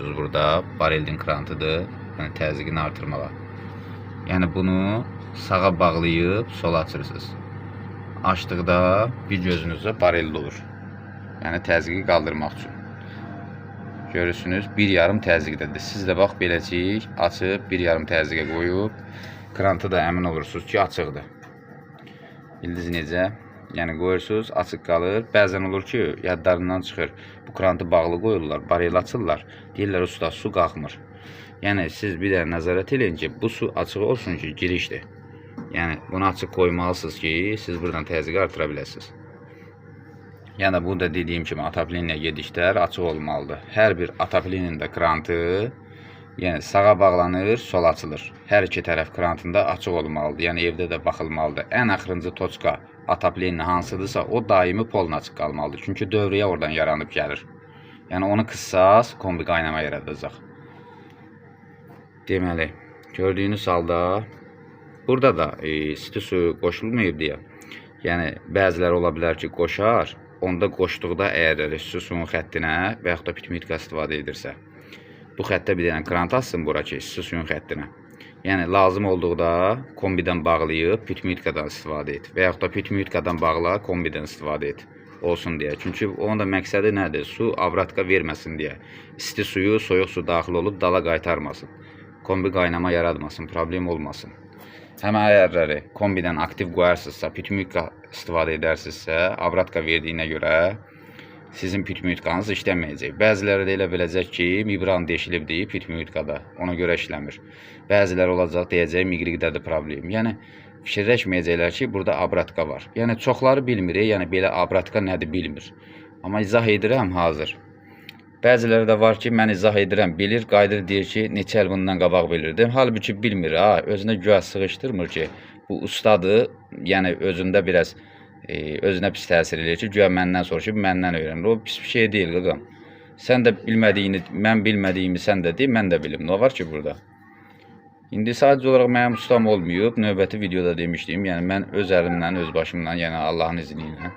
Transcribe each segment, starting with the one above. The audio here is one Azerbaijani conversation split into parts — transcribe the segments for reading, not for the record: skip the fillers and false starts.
görürsünüz burada. Bareldin krantıdır. Yəni təzyiqini artırmağa. Yəni bunu sağa bağlayıb sola açırsınız. Açdıqda bir gözünüzdə barel olur. Yəni təzyiqi qaldırmaq üçün. Görürsünüz, 1,5 təzyiqdədir. Siz də bax beləcək açıb 1,5 təzyiqə qoyub krantı da əmin olursunuz ki, açıqdır. Bildiniz necə? Yəni qoyursunuz, açıq qalır. Bəzən olur ki, yadlarından çıxır. Bu krantı bağlı qoyurlar, barel açırlar. Deyirlər, usta, su qalxmır. Yəni siz bir də nəzarət edin ki, bu su açıq olsun ki, girişdir. Yəni bunu açıq qoymalısınız ki, siz buradan təzyiqi artıra biləsiniz. Yəni bu da dediyim kimi atapliniyə gedişlər açıq olmalıdır. Hər bir ataplinin də krantı yəni sağa bağlanır, sola açılır. Hər iki tərəf krantında açıq olmalıdır. Yəni evdə də baxılmalıdır. Ən axırıncı toçka ataplinin hansıdırsa o daimi polun açıq qalmalıdır. Çünki dövrəyə oradan yaranıb gəlir. Yəni onu qıssaz kombi qaynama yaradacaq. Deməli, gördüyünüz halda burada da isti suyu qoşulmayıb deyə. Yəni bəziləri ola bilər ki, qoşar. Onda qoşduqda əgər isti suyun xəttinə və yaxud da pitmitka istifadə edirsə, bu xəttə bir dənə krant assın bura ki, isti suyun xəttinə. Yəni lazım olduqda kombidən bağlayıb pitmitkadan istifadə et və yaxud da pitmitkadan bağla, kombidən istifadə et olsun deyə. Çünki onun da məqsədi nədir? Su avratka verməsin deyə. İsti suyu soyuq su daxil olub dala qaytarmasın. Kombi qaynama yaratmasın, problem olmasın. Həmən ayarları kombidən aktiv qoyarsınızsa, pitmitka istifadə edərsinizsə, avratka verdiyinə görə sizin pitmitkanız işləməyəcək. Bəziləri də elə biləcək ki, mibran deşilib deyib pitmitkada, ona görə işləmir. Bəziləri olacaq deyəcək, miqriqdədir problem. Yəni, fikirləşməyəcəklər ki, burada avratka var. Yəni, çoxları bilmir, yəni belə avratka nədir bilmir. Amma izah edirəm hazır. Bəziləri də var ki, mən izah edirəm, bilir, qaydır deyir ki, neçə il bundan qabaq bilirdim. Halbuki bilmir, özünə güya sığışdırmır ki, bu ustadır, yəni özündə biraz özünə pis təsir edir ki, güya məndən soruşub, məndən öyrənir. O pis bir şey deyil, qıqam. Sən də bilmədiyini, mən bilmədiyimi sən də deyil, mən də bilim. Nə var ki burada? İndi sadəcə olaraq mənim ustam olmayıb, növbəti videoda demişdim. Yəni mən öz əlimdən, öz başımdan, yəni Allahın izni ilə,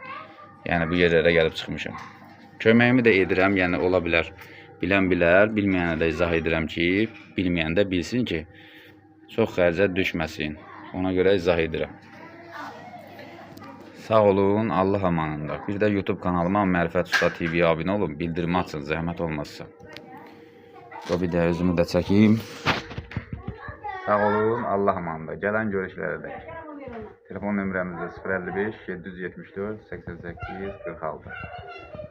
yəni bu yerlərə gəlib çıxmışam. Köməyimi də edirəm, yəni ola bilər, bilən bilər, bilməyənə də izah edirəm ki, bilməyən də bilsin ki, çox xərcə düşməsin. Ona görə izah edirəm. Sağ olun, Allah amanında. Bir də YouTube kanalıma Mərifət Usta TV-yə abunə olun, bildirimi açın, zəhmət olmazsa. Bir də özümü də çəkeyim. Sağ olun, Allah amanında. Gələn görüşlərə dək. Telefon nömrəmizdə 055 774 88 46.